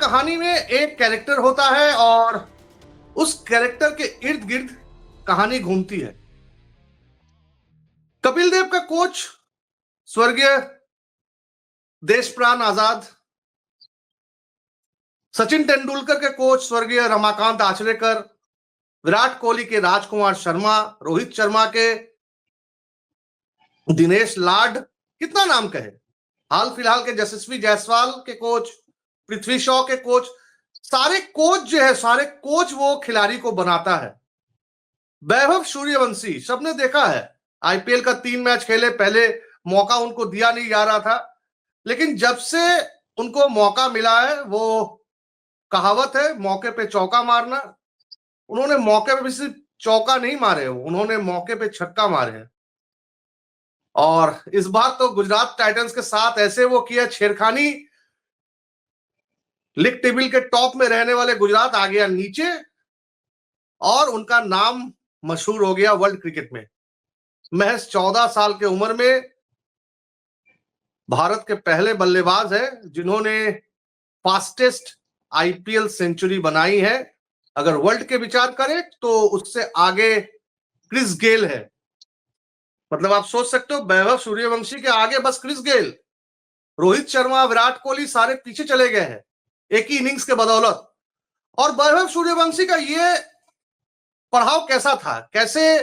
कहानी में एक कैरेक्टर होता है और उस कैरेक्टर के इर्द गिर्द कहानी घूमती है। कपिल देव का कोच स्वर्गीय देशप्राण आजाद, सचिन तेंदुलकर के कोच स्वर्गीय रमाकांत आचरेकर, विराट कोहली के राजकुमार शर्मा, रोहित शर्मा के दिनेश लाड, कितना नाम कहे। हाल फिलहाल के यशस्वी जायसवाल के कोच, पृथ्वी शॉ के कोच, सारे कोच जो है, सारे कोच वो खिलाड़ी को बनाता है। वैभव सूर्यवंशी सबने देखा है, आईपीएल का 3 मैच खेले, पहले मौका उनको दिया नहीं जा रहा था, लेकिन जब से उनको मौका मिला है, वो कहावत है मौके पे चौका मारना, उन्होंने मौके पे भी सिर्फ चौका नहीं मारे, उन्होंने मौके पे छक्का मारे हैं। और इस बार तो गुजरात टाइटंस के साथ ऐसे वो किया छेड़खानी, लीग टेबल के टॉप में रहने वाले गुजरात आ गया नीचे और उनका नाम मशहूर हो गया वर्ल्ड क्रिकेट में। महज 14 साल की उम्र में भारत के पहले बल्लेबाज है जिन्होंने फास्टेस्ट आईपीएल सेंचुरी बनाई है। अगर वर्ल्ड के विचार करें तो उससे आगे क्रिस गेल है। मतलब आप सोच सकते हो, वैभव सूर्यवंशी के आगे बस क्रिस गेल, रोहित शर्मा, विराट कोहली सारे पीछे चले गए हैं एक ही इनिंग्स के बदौलत। और वैभव सूर्यवंशी का ये पढ़ाव कैसा था, कैसे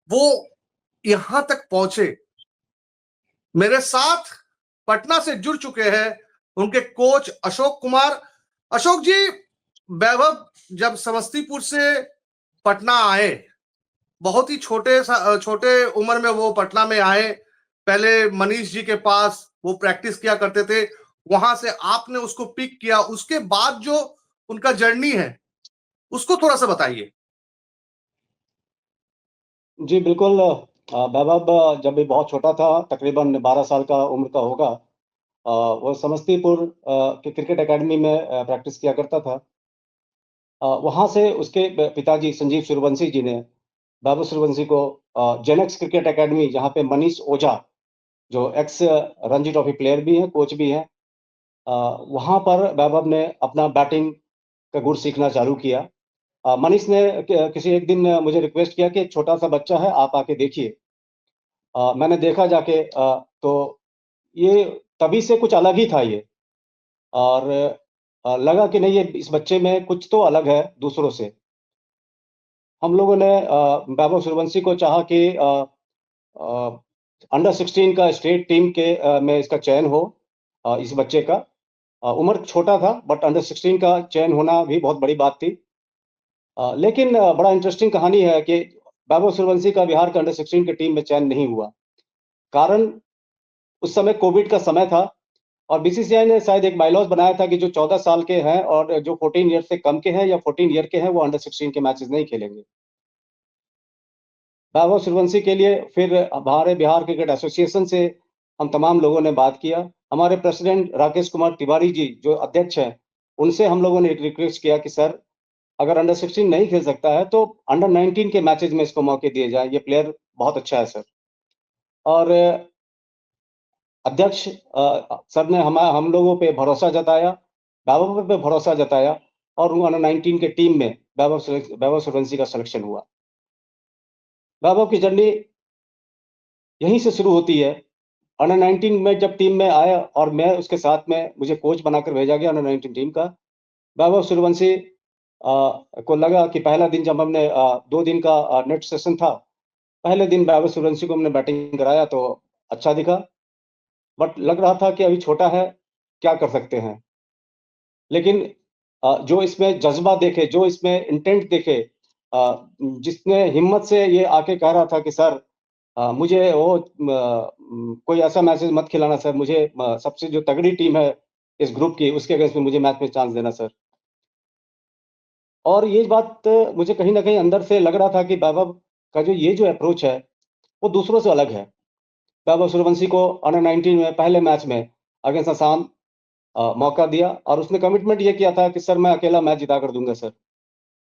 वो यहां तक पहुंचे। मेरे साथ पटना से जुड़ चुके हैं उनके कोच अशोक कुमार। अशोक जी, वैभव जब समस्तीपुर से पटना आए, बहुत ही छोटे उम्र में वो पटना में आए, पहले मनीष जी के पास वो प्रैक्टिस किया करते थे, वहां से आपने उसको पिक किया, उसके बाद जो उनका जर्नी है उसको थोड़ा सा बताइए। जी बिल्कुल। वैभव जब भी बहुत छोटा था, तकरीबन 12 साल का उम्र का होगा, वो समस्तीपुर के क्रिकेट एकेडमी में प्रैक्टिस किया करता था। वहाँ से उसके पिताजी संजीव सूर्यवंशी जी ने वैभव सूर्यवंशी को जेनेक्स क्रिकेट एकेडमी, जहाँ पे मनीष ओझा जो एक्स रणजी ट्रॉफी प्लेयर भी हैं, कोच भी हैं, वहाँ पर वैभव ने अपना बैटिंग का गुर सीखना चालू किया। मनीष ने किसी एक दिन मुझे रिक्वेस्ट किया कि छोटा सा बच्चा है, आप आके देखिए। मैंने देखा जाके, तो ये तभी से कुछ अलग ही था ये। और लगा कि नहीं, ये इस बच्चे में कुछ तो अलग है दूसरों से। हम लोगों ने वैभव सूर्यवंशी को चाहा कि अंडर 16 का स्टेट टीम के में इसका चयन हो। इस बच्चे का उम्र छोटा था, बट अंडर 16 का चयन होना भी बहुत बड़ी बात थी। लेकिन बड़ा इंटरेस्टिंग कहानी है कि वैभव सूर्यवंशी का बिहार के अंडर 16 की टीम में चयन नहीं हुआ। कारण उस समय कोविड का समय था और बीसीसीआई ने शायद एक बायलॉज बनाया था कि जो 14 साल के हैं और जो 14 ईयर से कम के हैं या 14 ईयर के हैं, वो अंडर 16 के मैचेस नहीं खेलेंगे। वैभव सूर्यवंशी के लिए फिर हमारे बिहार क्रिकेट एसोसिएशन से हम तमाम लोगों ने बात किया। हमारे प्रेसिडेंट राकेश कुमार तिवारी जी जो अध्यक्ष हैं, उनसे हम लोगों ने एक रिक्वेस्ट किया कि सर, अगर अंडर 16 नहीं खेल सकता है तो अंडर 19 के मैचेस में इसको मौके दिए जाए, ये प्लेयर बहुत अच्छा है सर। और अध्यक्ष सर ने हम लोगों पे भरोसा जताया, वैभव पे भरोसा जताया और अंडर 19 के टीम में वैभव सूर्यवंशी का सिलेक्शन हुआ। वैभव की जर्नी यहीं से शुरू होती है। अंडर 19 में जब टीम में आया और मैं उसके साथ में, मुझे कोच बनाकर भेजा गया अंडर 19 टीम का। वैभव सूर्यवंशी को लगा कि पहला दिन जब हमने 2 दिन का नेट सेशन था, पहले दिन वैभव सूर्यवंशी को हमने बैटिंग कराया तो अच्छा दिखा, बट लग रहा था कि अभी छोटा है, क्या कर सकते हैं। लेकिन जो इसमें जज्बा देखे, जो इसमें इंटेंट देखे, जिसने हिम्मत से ये आके कह रहा था कि सर, मुझे वो कोई ऐसा मैचेस मत खिलाना सर, मुझे सबसे जो तगड़ी टीम है इस ग्रुप की, उसके अगेंस्ट में मुझे मैच में चांस देना सर। और ये बात मुझे कहीं न कहीं अंदर से लग रहा था कि वैभव का ये जो अप्रोच है, वो दूसरों से अलग है। वैभव सूर्यवंशी को अंडर 19 में पहले मैच में अगेंस्ट असम मौका दिया और उसने कमिटमेंट ये किया था कि सर, मैं अकेला मैच जिता कर दूंगा सर।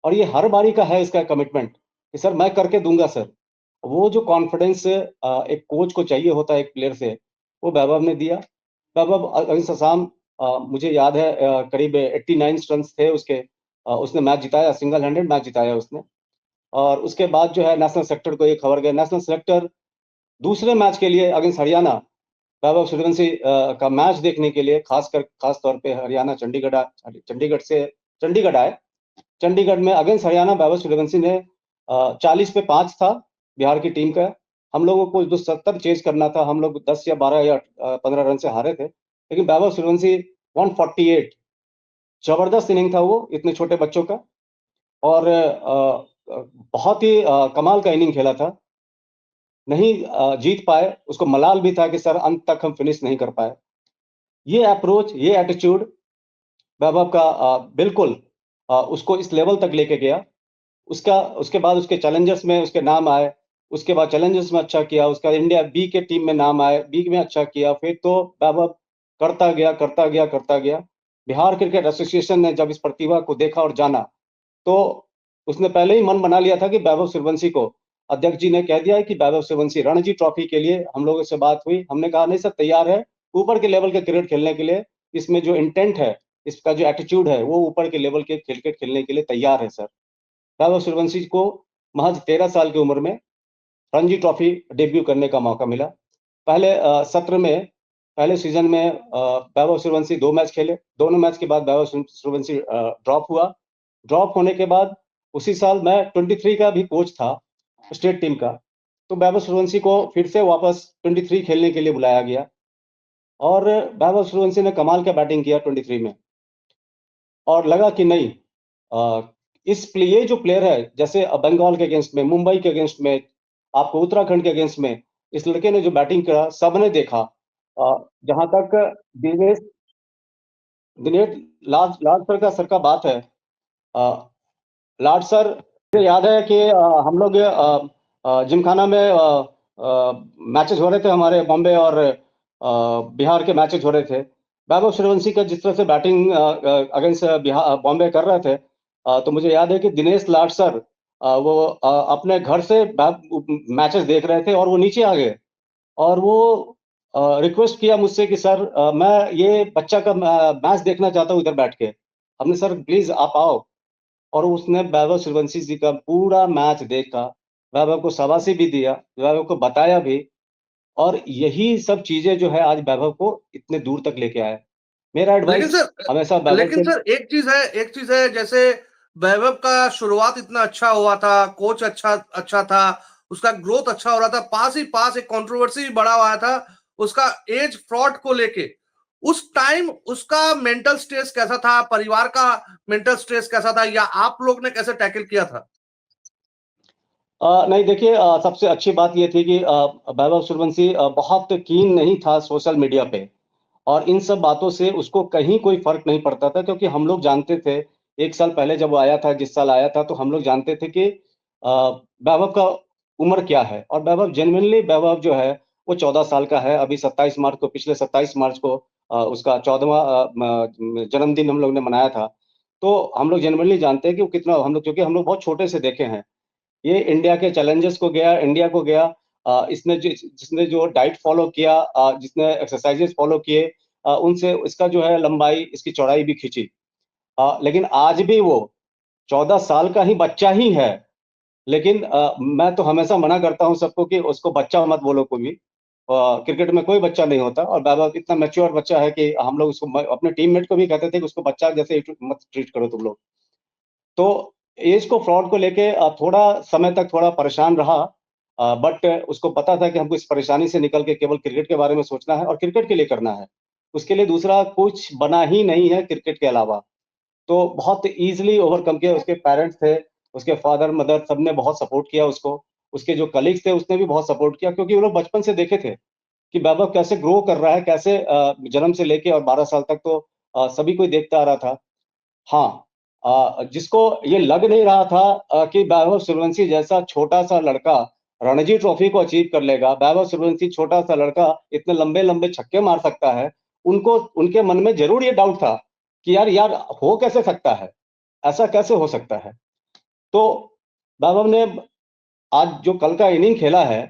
और ये हर बारी का है इसका कमिटमेंट कि सर, मैं करके दूंगा सर। वो जो कॉन्फिडेंस एक कोच को चाहिए होता है एक प्लेयर से, वो वैभव ने दिया। वैभव अगेंस्ट असम मुझे याद है करीब 89 रन थे उसके। उसने मैच जिताया, सिंगल हैंडेड मैच जिताया उसने। और उसके बाद जो है नेशनल सेलेक्टर को ये खबर गई, नेशनल सेलेक्टर दूसरे मैच के लिए अगेंस्ट हरियाणा वैभव सूर्यवंशी का मैच देखने के लिए खास तौर पे हरियाणा चंडीगढ़ आए। चंडीगढ़ में अगेंस्ट हरियाणा वैभव सूर्यवंशी ने 40 पे 5 था बिहार की टीम का। हम लोगों को 270 चेज करना था, हम लोग 10 या 12 या 15 रन से हारे थे, लेकिन वैभव सूर्यवंशी 148, जबरदस्त इनिंग था वो इतने छोटे बच्चों का। और बहुत ही कमाल का इनिंग खेला था। नहीं जीत पाए, उसको मलाल भी था कि सर अंत तक हम फिनिश नहीं कर पाए। ये अप्रोच, ये एटीट्यूड वैभव का बिल्कुल उसको इस लेवल तक लेके गया। उसके बाद उसके चैलेंजर्स में उसके नाम आए, उसके बाद चैलेंजर्स में अच्छा किया, उसका इंडिया बी के टीम में नाम आए, बी में अच्छा किया, फिर तो वैभव करता गया। बिहार क्रिकेट एसोसिएशन ने जब इस प्रतिभा को देखा और जाना, तो उसने पहले ही मन बना लिया था कि वैभव सूर्यवंशी को, अध्यक्ष जी ने कह दिया है कि वैभव सूर्यवंशी रणजी ट्रॉफी के लिए हम लोगों से बात हुई, हमने कहा नहीं सर तैयार है ऊपर के लेवल के क्रिकेट खेलने के लिए, इसमें जो इंटेंट है, इसका जो एटीट्यूड है, वो ऊपर के लेवल के क्रिकेट खेलने के लिए तैयार है सर। वैभव सूर्यवंशी को महज 13 साल की उम्र में रणजी ट्रॉफी डेब्यू करने का मौका मिला। पहले सीजन में वैभव सूर्यवंशी 2 मैच खेले, दोनों मैच के बाद वैभव सूर्यवंशी ड्रॉप हुआ। ड्रॉप होने के बाद उसी साल मैं 23 का भी कोच था स्टेट टीम का, तो वैभव सूर्यवंशी को फिर से वापस 23 खेलने के लिए बुलाया गया और वैभव सूर्यवंशी ने कमाल का बैटिंग किया 23 में। और लगा कि नहीं, ये जो प्लेयर है, जैसे बंगाल के अगेंस्ट में, मुंबई के अगेंस्ट में, आपको उत्तराखंड के अगेंस्ट में, इस लड़के ने जो बैटिंग करा सबने देखा। जहां तक दिनेश दिनेश लाड सर का बात है, लाड सर, मुझे याद है कि हम लोग जिमखाना में मैचेस हो रहे थे, हमारे बॉम्बे और बिहार के मैचेस हो रहे थे। वैभव सूर्यवंशी का जिस तरह से बैटिंग अगेंस्ट बॉम्बे कर रहे थे, तो मुझे याद है कि दिनेश लाड सर वो अपने घर से मैचेस देख रहे थे और वो नीचे आ गए और वो रिक्वेस्ट किया मुझसे कि सर मैं ये बच्चा का मैच देखना चाहता हूँ इधर बैठ के। हमने सर प्लीज आप आओ, और उसने वैभव सूर्यवंशी जी का पूरा मैच देखा, वैभव को शाबाशी भी दिया, वैभव को बताया भी, और यही सब चीजें जो है आज वैभव को इतने दूर तक लेके आए। मेरा एडवाइस हमेशा वैभव लेकिन सर एक चीज है, जैसे वैभव का शुरुआत इतना अच्छा हुआ था, कोच अच्छा था, उसका ग्रोथ अच्छा हो रहा था, पास एक कंट्रोवर्सी भी बड़ा हुआ था उसका एज फ्रॉड को लेके। उस टाइम उसका मेंटल स्ट्रेस कैसा था, परिवार का मेंटल स्ट्रेस कैसा था, या आप लोग ने कैसे टैकल किया था? नहीं देखिए, सबसे अच्छी बात ये थी कि वैभव सूर्यवंशी बहुत कीन नहीं था सोशल मीडिया पे, और इन सब बातों से उसको कहीं कोई फर्क नहीं पड़ता था, क्योंकि हम लोग जानते थे 1 साल पहले जब वो आया था, जिस साल आया था, तो हम लोग जानते थे कि वैभव का उम्र क्या है, और वैभव जो है वो 14 साल का है। अभी पिछले 27 मार्च को उसका 14वां जन्मदिन हम लोग ने मनाया था। तो हम लोग जेन्युइनली जानते हैं कि वो कितना, क्योंकि हम लोग बहुत छोटे से देखे हैं। ये इंडिया के चैलेंजर्स को गया, इंडिया को गया, जिसने जो डाइट फॉलो किया, जिसने एक्सरसाइजेस फॉलो किए, उनसे इसका जो है लंबाई, इसकी चौड़ाई भी खींची। लेकिन आज भी वो 14 साल का ही बच्चा ही है। लेकिन मैं तो हमेशा मना करता हूँ सबको कि उसको बच्चा मत बोलो कोई भी। क्रिकेट में कोई बच्चा नहीं होता, और वैभव इतना मैच्योर बच्चा है कि हम लोग उसको, अपने टीममेट को भी कहते थे कि उसको बच्चा जैसे मत ट्रीट करो तुम लोग। तो एज को फ्रॉड को लेके थोड़ा समय तक थोड़ा परेशान रहा, बट उसको पता था कि हमको इस परेशानी से निकल के केवल क्रिकेट के बारे में सोचना है और क्रिकेट के लिए करना है। उसके लिए दूसरा कुछ बना ही नहीं है क्रिकेट के अलावा। तो बहुत ईजिली ओवरकम किया। उसके पेरेंट्स थे, उसके फादर मदर, सबने बहुत सपोर्ट किया उसको। उसके जो कलीग्स थे उसने भी बहुत सपोर्ट किया, क्योंकि वो लोग बचपन से देखे थे कि वैभव कैसे ग्रो कर रहा है, कैसे जन्म से लेके और 12 साल तक तो सभी कोई देखता आ रहा था। हाँ, जिसको ये लग नहीं रहा था कि वैभव सूर्यवंशी जैसा छोटा-सा लड़का रणजी ट्रॉफी को अचीव कर लेगा, वैभव सूर्यवंशी छोटा-सा लड़का इतने लंबे-लंबे छक्के मार सकता है, उनके मन में ज़रूर ये डाउट था कि यार हो कैसे सकता है? ऐसा कैसे हो सकता है? तो वैभव ने आज जो कल का इनिंग खेला है,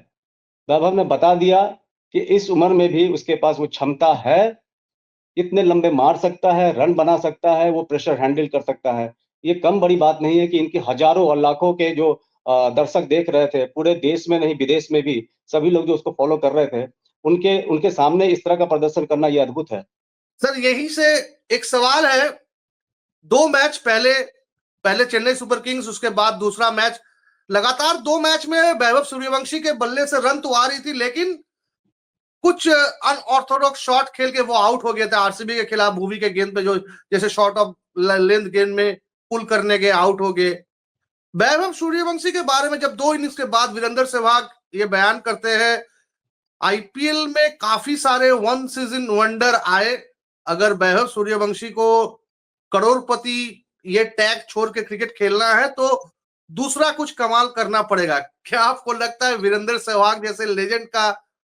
वैभव ने बता दिया कि इस उम्र में भी उसके पास वो क्षमता है, इतने लंबे मार सकता है, रन बना सकता है, वो प्रेशर हैंडल कर सकता है। ये कम बड़ी बात नहीं है कि इनकी हजारों और लाखों के जो दर्शक देख रहे थे, पूरे देश में नहीं विदेश में भी सभी लोग जो उसको फॉलो कर रहे थे, उनके उनके सामने इस तरह का प्रदर्शन करना ये अद्भुत है। सर यहीं से एक सवाल है, 2 मैच पहले पहले चेन्नई सुपर किंग्स, उसके बाद दूसरा मैच, लगातार 2 मैच में वैभव सूर्यवंशी के बल्ले से रन तो आ रही थी, लेकिन कुछ अनऑर्थोडॉक्स शॉट खेल के वो आउट हो गए थे। आरसीबी के खिलाफ भुवी के गेंद पे जो जैसे शॉट ऑफ लेंथ गेंद में पुल करने के आउट हो गए। वैभव सूर्यवंशी के बारे में जब 2 इनिंग्स के बाद वीरेंद्र सहवाग ये बयान करते हैं, आईपीएल में काफी सारे वन सीजन वंडर आए, अगर वैभव सूर्यवंशी को करोड़पति ये टैग छोड़ के क्रिकेट खेलना है तो दूसरा कुछ कमाल करना पड़ेगा। क्या आपको लगता है वीरेंद्र सहवाग जैसे लेजेंड का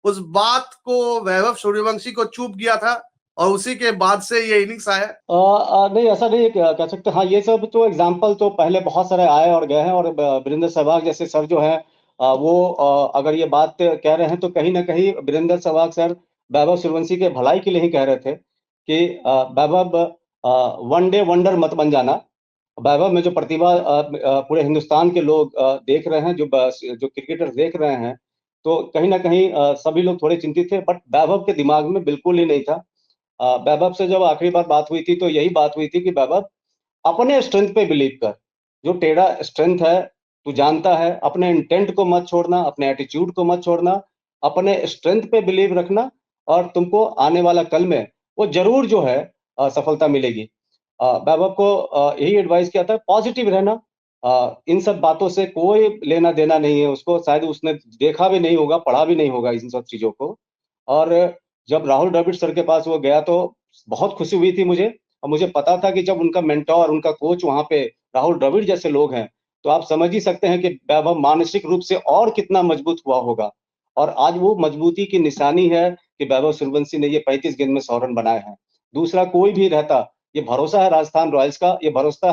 उस बात को वैभव सूर्यवंशी को चुभ गया था और उसी के बाद से ये इनिंग्स आया? नहीं, ऐसा नहीं कह सकते। हाँ, ये सब तो एग्जाम्पल तो पहले बहुत सारे आए और गए हैं, और वीरेंद्र सहवाग जैसे सर जो है वो अगर ये बात कह रहे हैं तो कहीं ना कहीं वीरेंद्र सहवाग सर वैभव सूर्यवंशी के भलाई के लिए ही कह रहे थे कि वैभव वनडे वंडर मत बन जाना। वैभव में जो प्रतिभा पूरे हिंदुस्तान के लोग देख रहे हैं, जो क्रिकेटर देख रहे हैं, तो कहीं ना कहीं सभी लोग थोड़े चिंतित थे, बट वैभव के दिमाग में बिल्कुल ही नहीं था। वैभव से जब आखिरी बार बात हुई थी तो यही बात हुई थी कि वैभव अपने स्ट्रेंथ पे बिलीव कर, जो तेरा स्ट्रेंथ है तू जानता है, अपने इंटेंट को मत छोड़ना, अपने एटीट्यूड को मत छोड़ना, अपने स्ट्रेंथ पे बिलीव रखना, और तुमको आने वाला कल में वो जरूर जो है सफलता मिलेगी। वैभव को यही एडवाइस किया था, पॉजिटिव रहना। इन सब बातों से कोई लेना देना नहीं है उसको, शायद उसने देखा भी नहीं होगा, पढ़ा भी नहीं होगा इन सब चीजों को। और जब राहुल द्रविड़ सर के पास वो गया तो बहुत खुशी हुई थी मुझे, और मुझे पता था कि जब उनका मेंटोर, उनका कोच वहां पे राहुल द्रविड़ जैसे लोग हैं, तो आप समझ ही सकते हैं कि वैभव मानसिक रूप से और कितना मजबूत हुआ होगा। और आज वो मजबूती की निशानी है कि वैभव सूर्यवंशी ने ये 35 गेंद में 100 रन बनाए हैं। दूसरा कोई भी रहता, ये भरोसा है राजस्थान रॉयल्स का, ये भरोसा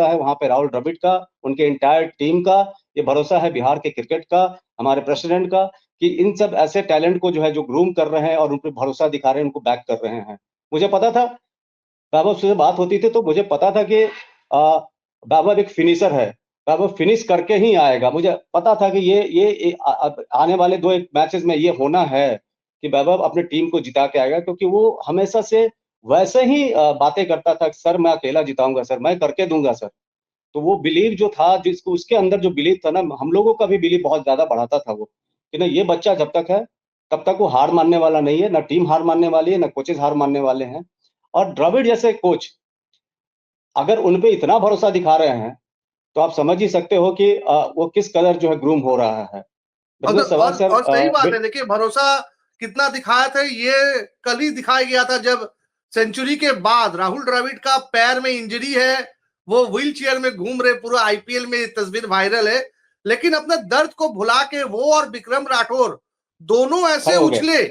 है वहां पे राहुल द्रविड़ का, उनके इंटायर टीम का, ये भरोसा है बिहार के क्रिकेट का, हमारे प्रेसिडेंट का, कि इन सब ऐसे टैलेंट को जो है जो ग्रूम कर रहे हैं और उन पे भरोसा दिखा रहे हैं, उनको बैक कर रहे हैं। मुझे पता था, वैभव से बात होती थी तो मुझे पता था कि वैभव एक फिनिशर है, वैभव फिनिश करके ही आएगा। मुझे पता था कि ये आने वाले 2 एक मैचेस में ये होना है कि वैभव अपनी टीम को जिता के आएगा, क्योंकि वो हमेशा से वैसे ही बातें करता था, सर मैं अकेला जिताऊंगा सर, मैं करके दूंगा सर। तो वो बिलीव जो था, जिसको उसके अंदर जो बिलीव था ना, हम लोगों का भी बिलीव बहुत ज्यादा बढ़ाता था वो, कि ना ये बच्चा जब तक है तब तक वो हार मानने वाला नहीं है, ना टीम हार मानने वाली है, ना कोचेस हार मानने वाले हैं। और द्रविड़ जैसे कोच अगर उन पे इतना भरोसा दिखा रहे हैं, तो आप समझ ही सकते हो कि वो किस कदर जो है ग्रूम हो रहा है। वीरेंद्र सहवाग सर और सही बात है, देखिए भरोसा कितना दिखाया था ये कल ही दिखाया गया था, जब सेंचुरी के बाद राहुल द्रविड़ का पैर में इंजरी है, वो व्हील चेयर में घूम रहे, पूरा आईपीएल में तस्वीर वायरल है, लेकिन अपने दर्द को भुला के वो और विक्रम राठौर दोनों ऐसे खड़े हो गए। उछले।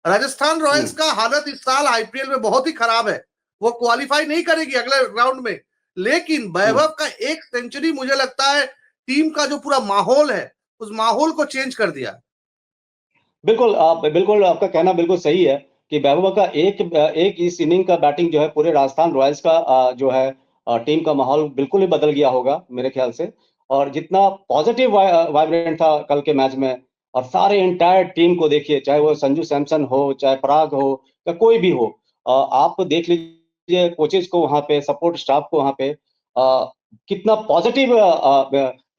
राजस्थान रॉयल्स का हालत इस साल आईपीएल में बहुत ही खराब है, वो क्वालिफाई नहीं करेगी अगले राउंड में, लेकिन वैभव का एक सेंचुरी मुझे लगता है टीम का जो पूरा माहौल है उस माहौल को चेंज कर दिया। बिल्कुल आपका कहना बिल्कुल सही है कि वैभव का एक इस इनिंग का बैटिंग जो है पूरे राजस्थान रॉयल्स का जो है टीम का माहौल बिल्कुल ही बदल गया होगा मेरे ख्याल से। और जितना पॉजिटिव वाइब्रेंट था कल के मैच में, और सारे एंटायर टीम को देखिए, चाहे वो संजू सैमसन हो, चाहे पराग हो, या कोई भी हो, आप देख लीजिए कोचेज को वहां पे, सपोर्ट स्टाफ को वहां पे, कितना पॉजिटिव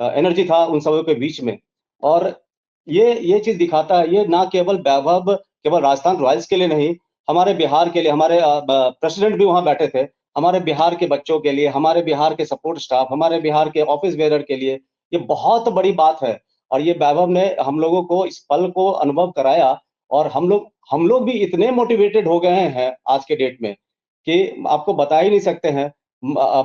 एनर्जी था उन सबों के बीच में। और ये चीज दिखाता है, ये ना केवल वैभव केवल राजस्थान रॉयल्स के लिए नहीं, हमारे बिहार के लिए, हमारे प्रेसिडेंट भी वहां बैठे थे, हमारे बिहार के बच्चों के लिए, हमारे बिहार के सपोर्ट स्टाफ, हमारे बिहार के ऑफिस वेयर के लिए ये बहुत बड़ी बात है। और ये वैभव ने हम लोगों को इस पल को अनुभव कराया, और हम लोग भी इतने मोटिवेटेड हो गए हैं आज के डेट में कि आपको बता ही नहीं सकते हैं।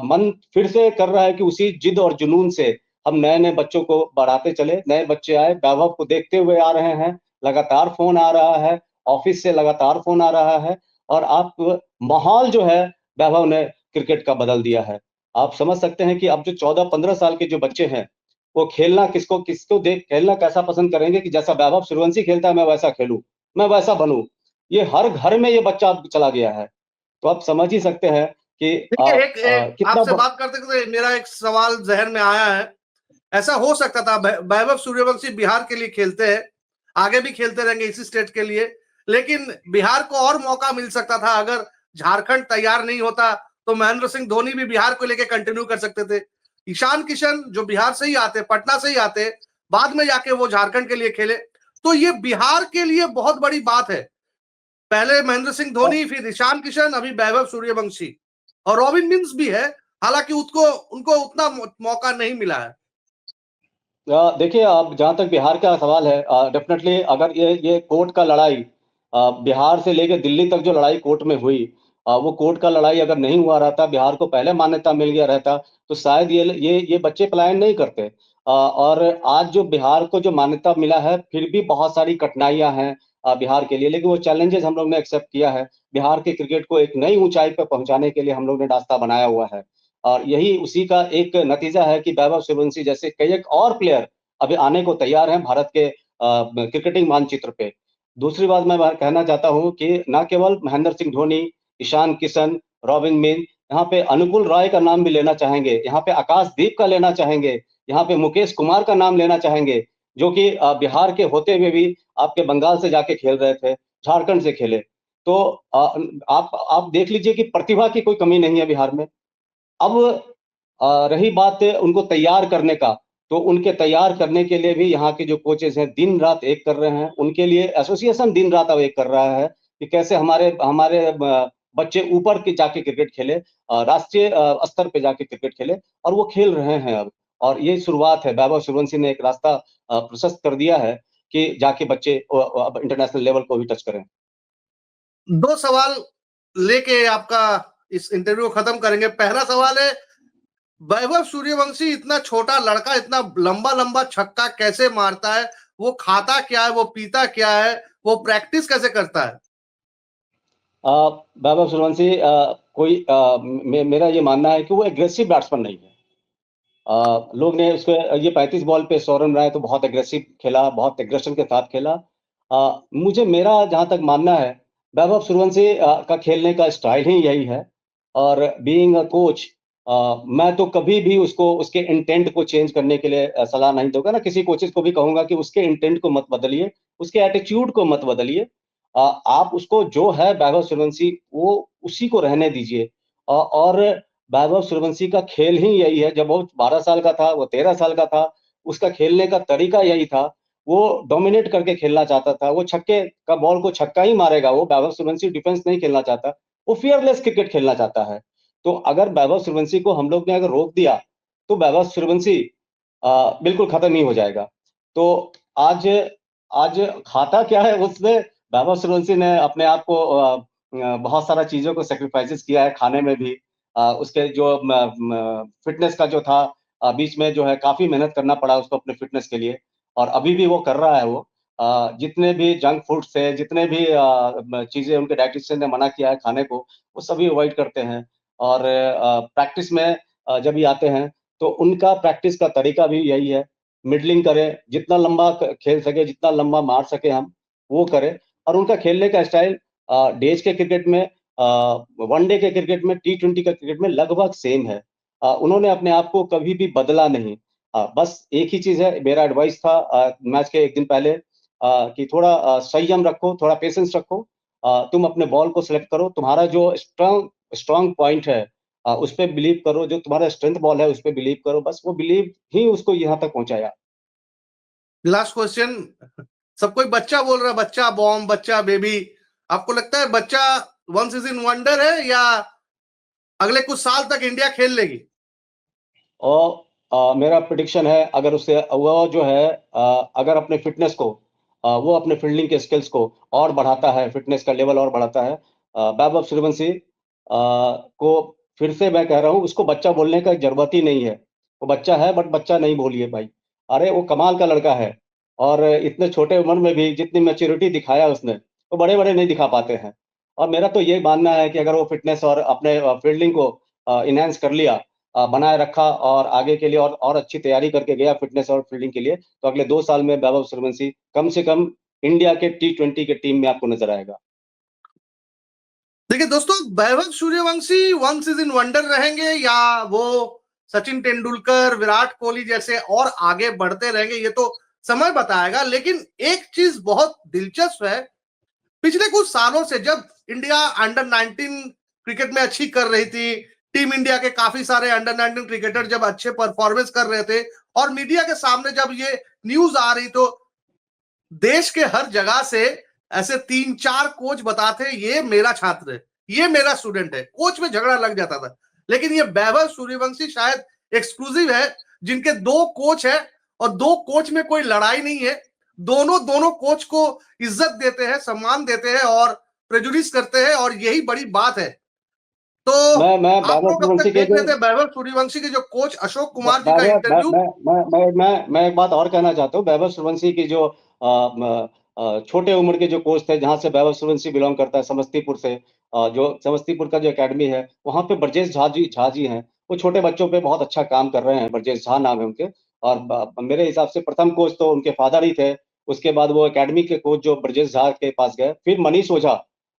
मन फिर से कर रहा है कि उसी जिद और जुनून से हम नए नए बच्चों को बढ़ाते चले, नए बच्चे आए, वैभव को देखते हुए आ रहे हैं, लगातार फोन आ रहा है, ऑफिस से लगातार फोन आ रहा है, और आप माहौल जो है वैभव ने क्रिकेट का बदल दिया है। आप समझ सकते हैं कि अब जो 14-15 साल के जो बच्चे हैं, वो खेलना किसको किसको देख खेलना कैसा पसंद करेंगे कि जैसा वैभव सूर्यवंशी खेलता है मैं वैसा खेलूं, मैं वैसा बनूं। ये हर घर में ये बच्चा अब चला गया है। तो आप समझ ही सकते हैं कि देखिए, एक कितना आपसे बात करते करते मेरा एक सवाल जहन में आया है। ऐसा हो सकता था, वैभव सूर्यवंशी बिहार के लिए खेलते हैं, आगे भी खेलते रहेंगे इसी स्टेट के लिए, लेकिन बिहार को और मौका मिल सकता था। अगर झारखंड तैयार नहीं होता तो महेंद्र सिंह धोनी भी बिहार को लेकर कंटिन्यू कर सकते थे। ईशान किशन जो बिहार से ही आते, पटना से ही आते, बाद में जाके वो झारखंड के लिए खेले। तो ये बिहार के लिए बहुत बड़ी बात है। पहले महेंद्र सिंह धोनी, फिर ईशान किशन, अभी वैभव सूर्यवंशी और रॉबिन मिन्स भी है, हालांकि उनको उतना मौका नहीं मिला है। देखिए, अब जहां तक बिहार का सवाल है, डेफिनेटली अगर ये कोर्ट का लड़ाई बिहार से लेकर दिल्ली तक जो लड़ाई कोर्ट में हुई, वो कोर्ट का लड़ाई अगर नहीं हुआ रहता, बिहार को पहले मान्यता मिल गया रहता, तो शायद ये बच्चे पलायन नहीं करते। और आज जो बिहार को जो मान्यता मिला है, फिर भी बहुत सारी कठिनाइयां हैं बिहार के लिए, लेकिन वो चैलेंजेस हम लोग ने एक्सेप्ट किया है। बिहार के क्रिकेट को एक नई ऊंचाई पर पहुंचाने के लिए हम लोग ने रास्ता बनाया हुआ है, और यही उसी का एक नतीजा है कि वैभव सूर्यवंशी जैसे कई एक और प्लेयर अभी आने को तैयार हैं भारत के क्रिकेटिंग मानचित्र पे। दूसरी बात मैं कहना चाहता हूं कि न केवल महेंद्र सिंह धोनी, ईशान किशन, रॉबिन मीन, यहाँ पे अनुकुल रॉय का नाम भी लेना चाहेंगे, यहाँ पे आकाशदीप का लेना चाहेंगे, यहाँ पे मुकेश कुमार का नाम लेना चाहेंगे, जो कि बिहार के होते हुए भी आपके बंगाल से जाके खेल रहे थे, झारखंड से खेले। तो आप देख लीजिए कि प्रतिभा की कोई कमी नहीं है बिहार में। अब रही बात उनको तैयार करने का, तो उनके तैयार करने के लिए भी यहाँ के जो कोचेस हैं दिन रात एक कर रहे हैं। उनके लिए एसोसिएशन दिन रात अब एक कर रहा है कि कैसे हमारे हमारे बच्चे ऊपर के जाके क्रिकेट खेले, राष्ट्रीय स्तर पे जाके क्रिकेट खेले, और वो खेल रहे हैं अब। और ये शुरुआत है, वैभव सूर्यवंशी ने एक रास्ता प्रशस्त कर दिया है कि जाके बच्चे अब इंटरनेशनल लेवल को भी टच करें। दो सवाल लेके आपका इस इंटरव्यू को खत्म करेंगे। पहला सवाल है, वैभव सूर्यवंशी इतना छोटा लड़का इतना लंबा लंबा छक्का कैसे मारता है? वो खाता क्या है, वो पीता क्या है, वो प्रैक्टिस कैसे करता है? वैभव सूर्यवंशी मेरा ये मानना है कि वो एग्रेसिव बैट्समैन नहीं है। लोग ने उसको ये 35 बॉल पे 100 रन बनाए तो बहुत एग्रेसिव खेला, बहुत एग्रेशन के साथ खेला। मुझे मेरा जहां तक मानना है, वैभव सूर्यवंशी का खेलने का स्टाइल ही यही है। और बीइंग अ कोच, मैं तो कभी भी उसको उसके इंटेंट को चेंज करने के लिए सलाह नहीं दूंगा ना। किसी कोचेस को भी कहूंगा कि उसके इंटेंट को मत बदलिए, उसके एटीट्यूड को मत बदलिए। आप उसको जो है वैभव सूर्यवंशी, वो उसी को रहने दीजिए। और वैभव सूर्यवंशी का खेल ही यही है। जब वो 12 साल का था, वो 13 साल का था, उसका खेलने का तरीका यही था। वो डोमिनेट करके खेलना चाहता था। वो छक्के का बॉल को छक्का ही मारेगा। वो वैभव सूर्यवंशी डिफेंस नहीं खेलना चाहता, वो फियरलेस क्रिकेट खेलना चाहता है। तो अगर वैभव सूर्यवंशी को हम लोग ने अगर रोक दिया, तो वैभव सूर्यवंशी बिल्कुल खत्म ही हो जाएगा। तो आज आज खाता क्या है उसमें, वैभव सूर्यवंशी ने अपने आप को बहुत सारा चीजों को सेक्रीफाइसेस किया है, खाने में भी। उसके जो फिटनेस का जो था, बीच में जो है काफी मेहनत करना पड़ा उसको अपने फिटनेस के लिए, और अभी भी वो कर रहा है। वो जितने भी जंक फूड से, जितने भी चीजें उनके डाइटिशियन ने मना किया है खाने को, वो सभी अवॉइड करते हैं। और प्रैक्टिस में जब ये आते हैं, तो उनका प्रैक्टिस का तरीका भी यही है, मिडलिंग करें, जितना लंबा खेल सके, जितना लंबा मार सके हम, वो करें। और उनका खेलने का स्टाइल डेज के क्रिकेट में, वनडे के क्रिकेट में, T20 के क्रिकेट में लगभग सेम है। उन्होंने अपने आप को कभी भी बदला नहीं। बस एक ही चीज है, मेरा एडवाइस था मैच के एक दिन पहले, कि थोड़ा संयम रखो, थोड़ा पेशेंस रखो। तुम अपने बॉल को सिलेक्ट करो, तुम्हारा जो स्ट्रांग स्ट्रांग पॉइंट है उस पे बिलीव करो, जो तुम्हारा स्ट्रेंथ बॉल है उस पे बिलीव करो। बस वो बिलीव ही उसको यहाँ तक पहुंचाया। लास्ट क्वेश्चन, सब कोई बच्चा बोल रहा है, बच्चा बॉम्ब, बच्चा बेबी। आपको लगता है बच्चा वन सीजन वंडर है या अगले कुछ साल तक इंडिया खेल लेगी? और मेरा प्रिडिक्शन है, अगर उससे वो जो है अगर अपने फिटनेस को, वो अपने फील्डिंग के स्किल्स को और बढ़ाता है, फिटनेस का लेवल और बढ़ाता है, वैभव सूर्यवंशी को फिर से मैं कह रहा हूँ, उसको बच्चा बोलने का जरूरत ही नहीं है। वो बच्चा है, बट बच्चा नहीं बोलिए भाई। अरे वो कमाल का लड़का है, और इतने छोटे उम्र में भी जितनी मैच्योरिटी दिखाया उसने, वो बड़े बड़े नहीं दिखा पाते हैं। और मेरा तो ये मानना है कि अगर वो फिटनेस और अपने फील्डिंग को इनहेंस कर लिया, बनाए रखा, और आगे के लिए और अच्छी तैयारी करके गया फिटनेस और फील्डिंग के लिए, तो अगले 2 साल में वैभव सूर्यवंशी कम से कम इंडिया के T20 के टीम में आपको नजर आएगा। देखिए दोस्तों, Vaibhav Suryavanshi one season wonder रहेंगे या वो सचिन तेंदुलकर, विराट कोहली जैसे और आगे बढ़ते रहेंगे, ये तो समय बताएगा। लेकिन एक चीज बहुत दिलचस्प है, पिछले कुछ सालों से जब इंडिया अंडर 19 क्रिकेट में अच्छी कर रही थी, टीम इंडिया के काफी सारे अंडर 19 क्रिकेटर जब अच्छे परफॉर्मेंस कर रहे थे और मीडिया के सामने जब ये न्यूज आ रही, तो देश के हर जगह से ऐसे 3-4 कोच बताते ये मेरा छात्र है, ये मेरा स्टूडेंट है, कोच में झगड़ा लग जाता था। लेकिन ये वैभव सूर्यवंशी शायद एक्सक्लूसिव है जिनके 2 कोच है और 2 कोच में कोई लड़ाई नहीं है, दोनों कोच को इज्जत देते हैं, सम्मान देते हैं और प्रेजुडिस करते हैं, और यही बड़ी बात है। तो आप लोग अब तक देख रहे थे वैभव सूर्यवंशी के जो कोच अशोक कुमार जी का इंटरव्यू। मैं एक बात और कहना चाहता हूँ। वैभव सूर्यवंशी की जो छोटे उम्र के जो कोच थे, जहां से वैभव सूर्यवंशी बिलोंग करता है, समस्तीपुर से, जो समस्तीपुर का जो एकेडमी है, वहां पे ब्रजेश झा जी हैं। वो छोटे बच्चों पे बहुत अच्छा काम कर रहे हैं। ब्रजेश झा नाम है उनके। और मेरे हिसाब से प्रथम कोच तो उनके फादर ही थे। उसके बाद वो एकेडमी के कोच जो ब्रजेश झा के पास गए, फिर मनीष ओझा,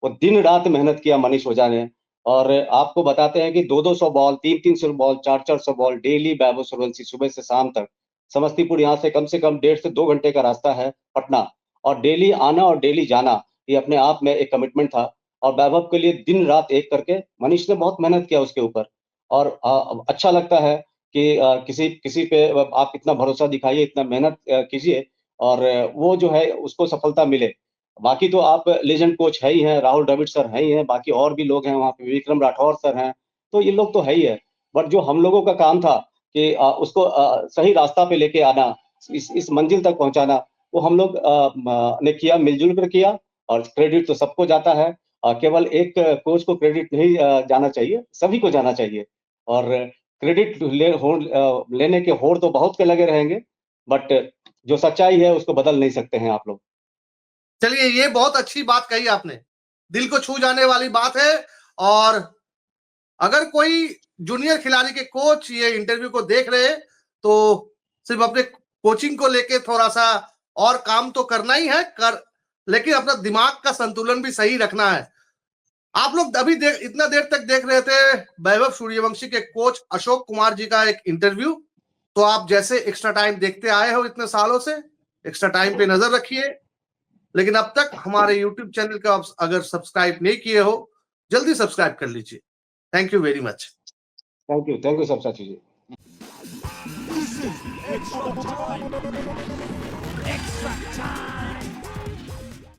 वो दिन रात मेहनत किया मनीष ओझा ने। और आपको बताते हैं कि 200 ball, 300 ball, 400 ball daily Vaibhav Suryavanshi सुबह से शाम तक। समस्तीपुर यहाँ से कम 1.5 से 2 घंटे का रास्ता है पटना, और डेली आना और डेली जाना, ये अपने आप में एक कमिटमेंट था। और वैभव के लिए दिन रात एक करके मनीष ने बहुत मेहनत किया उसके ऊपर। और अच्छा लगता है कि किसी पे आप इतना भरोसा दिखाइए, इतना मेहनत कीजिए, और वो जो है उसको सफलता मिले। बाकी तो आप लेजेंड कोच है ही हैं, राहुल द्रविड़ सर है ही हैं, बाकी और भी लोग हैं वहाँ पे, विक्रम राठौर सर हैं, तो ये लोग तो है ही है। बट जो हम लोगों का काम था कि उसको सही रास्ता पे लेके आना, इस मंजिल तक पहुंचाना, वो हम लोग ने किया, मिलजुल कर किया। और क्रेडिट तो सबको जाता है, केवल एक कोच को क्रेडिट नहीं जाना चाहिए, सभी को जाना चाहिए। और क्रेडिट लेने के होड़ तो बहुत के लगे रहेंगे, बट जो सच्चाई है उसको बदल नहीं सकते हैं आप लोग। चलिए, ये बहुत अच्छी बात कही आपने, दिल को छू जाने वाली बात है। और अगर कोई जूनियर खिलाड़ी के कोच ये इंटरव्यू को देख रहे हैं, तो सिर्फ अपने कोचिंग को लेके थोड़ा सा और काम तो करना ही है, लेकिन अपना दिमाग का संतुलन भी सही रखना है। आप लोग अभी इतना देर तक देख रहे थे वैभव सूर्यवंशी के कोच अशोक कुमार जी का एक इंटरव्यू। तो आप जैसे एक्स्ट्रा टाइम देखते आए हो इतने सालों से, एक्स्ट्रा टाइम पे नजर रखिए। लेकिन अब तक हमारे YouTube चैनल को अगर सब्सक्राइब नहीं किए हो, जल्दी सब्सक्राइब कर लीजिए। Thank you very much. Thank you सब साथी जी। Extra time.